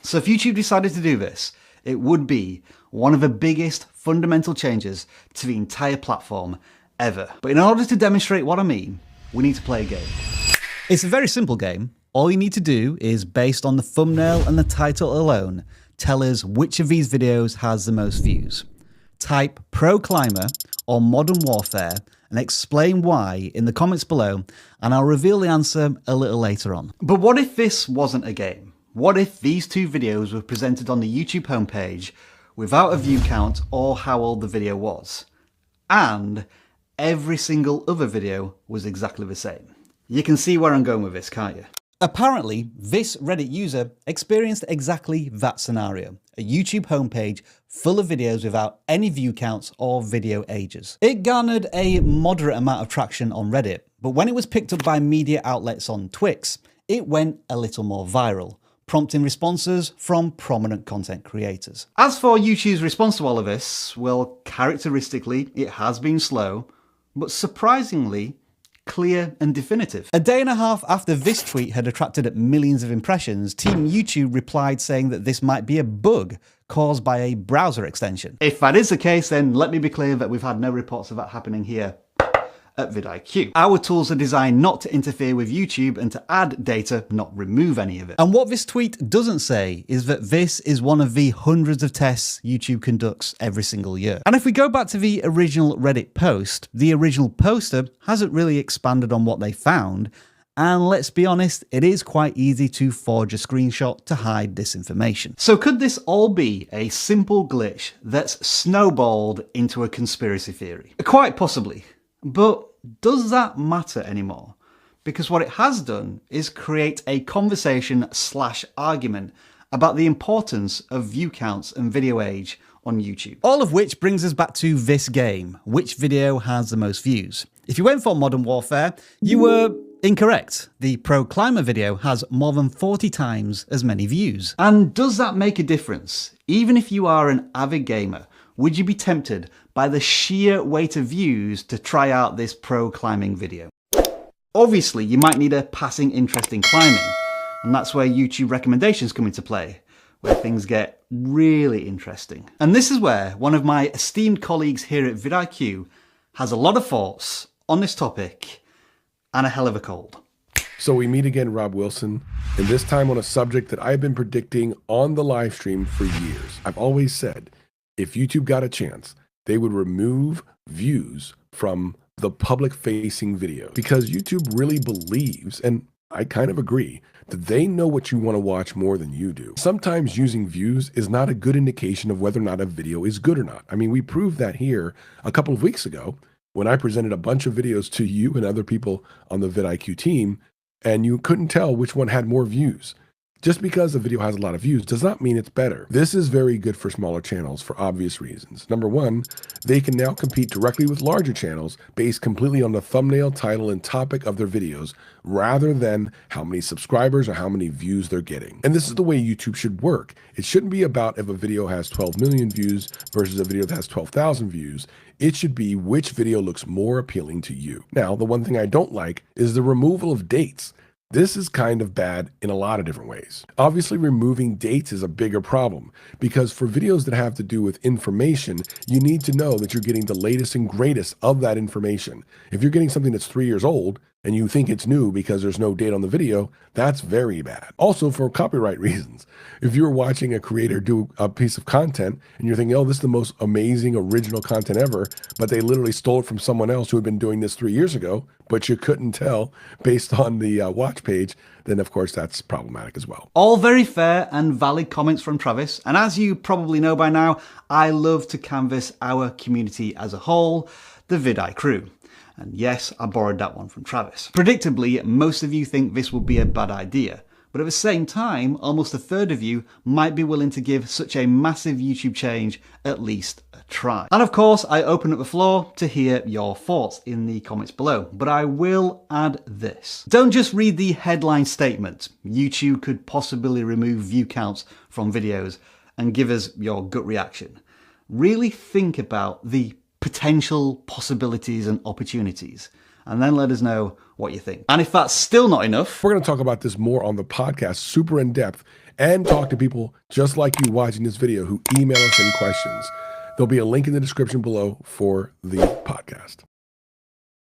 So if YouTube decided to do this, it would be one of the biggest fundamental changes to the entire platform ever. But in order to demonstrate what I mean, we need to play a game. It's a very simple game. All you need to do is, based on the thumbnail and the title alone, tell us which of these videos has the most views. Type Pro Climber or Modern Warfare and explain why in the comments below, and I'll reveal the answer a little later on. But what if this wasn't a game? What if these two videos were presented on the YouTube homepage without a view count or how old the video was, and every single other video was exactly the same? You can see where I'm going with this, can't you? Apparently, this Reddit user experienced exactly that scenario. A YouTube homepage full of videos without any view counts or video ages. It garnered a moderate amount of traction on Reddit, but when it was picked up by media outlets on Twix, it went a little more viral, prompting responses from prominent content creators. As for YouTube's response to all of this, well, characteristically, it has been slow, but surprisingly clear and definitive. A day and a half after this tweet had attracted millions of impressions, Team YouTube replied saying that this might be a bug caused by a browser extension. If that is the case, then let me be clear that we've had no reports of that happening here at vidIQ. Our tools are designed not to interfere with YouTube and to add data, not remove any of it. And what this tweet doesn't say is that this is one of the hundreds of tests YouTube conducts every single year. And if we go back to the original Reddit post, the original poster hasn't really expanded on what they found. And let's be honest, it is quite easy to forge a screenshot to hide this information. So could this all be a simple glitch that's snowballed into a conspiracy theory? Quite possibly. But does that matter anymore? Because what it has done is create a conversation/argument about the importance of view counts and video age on YouTube. All of which brings us back to this game. Which video has the most views? If you went for Modern Warfare, you were incorrect. The Pro Climber video has more than 40 times as many views. And does that make a difference? Even if you are an avid gamer, would you be tempted by the sheer weight of views to try out this pro climbing video? Obviously, you might need a passing interest in climbing, and that's where YouTube recommendations come into play, where things get really interesting. And this is where one of my esteemed colleagues here at vidIQ has a lot of thoughts on this topic and a hell of a cold. So we meet again, Rob Wilson, and this time on a subject that I've been predicting on the live stream for years. I've always said, if YouTube got a chance, they would remove views from the public-facing video, because YouTube really believes, and I kind of agree, that they know what you want to watch more than you do. Sometimes using views is not a good indication of whether or not a video is good or not. I mean, we proved that here a couple of weeks ago when I presented a bunch of videos to you and other people on the vidIQ team, and you couldn't tell which one had more views. Just because a video has a lot of views does not mean it's better. This is very good for smaller channels for obvious reasons. Number one, they can now compete directly with larger channels based completely on the thumbnail, title, and topic of their videos, rather than how many subscribers or how many views they're getting. And this is the way YouTube should work. It shouldn't be about if a video has 12 million views versus a video that has 12,000 views. It should be which video looks more appealing to you. Now, the one thing I don't like is the removal of dates. This is kind of bad in a lot of different ways. Obviously, removing dates is a bigger problem because for videos that have to do with information, you need to know that you're getting the latest and greatest of that information. If you're getting something that's 3 years old and you think it's new because there's no date on the video, that's very bad. Also, for copyright reasons. If you're watching a creator do a piece of content and you're thinking, oh, this is the most amazing original content ever, but they literally stole it from someone else who had been doing this 3 years ago, but you couldn't tell based on the watch page, then of course that's problematic as well. All very fair and valid comments from Travis. And as you probably know by now, I love to canvass our community as a whole, the vidI crew. And yes, I borrowed that one from Travis. Predictably, most of you think this would be a bad idea. But at the same time, almost a third of you might be willing to give such a massive YouTube change at least a try. And of course, I open up the floor to hear your thoughts in the comments below. But I will add this. Don't just read the headline statement, YouTube could possibly remove view counts from videos, and give us your gut reaction. Really think about the potential possibilities and opportunities, and then let us know what you think. And if that's still not enough, we're going to talk about this more on the podcast, super in depth, and talk to people just like you watching this video who email us any questions. There'll be a link in the description below for the podcast.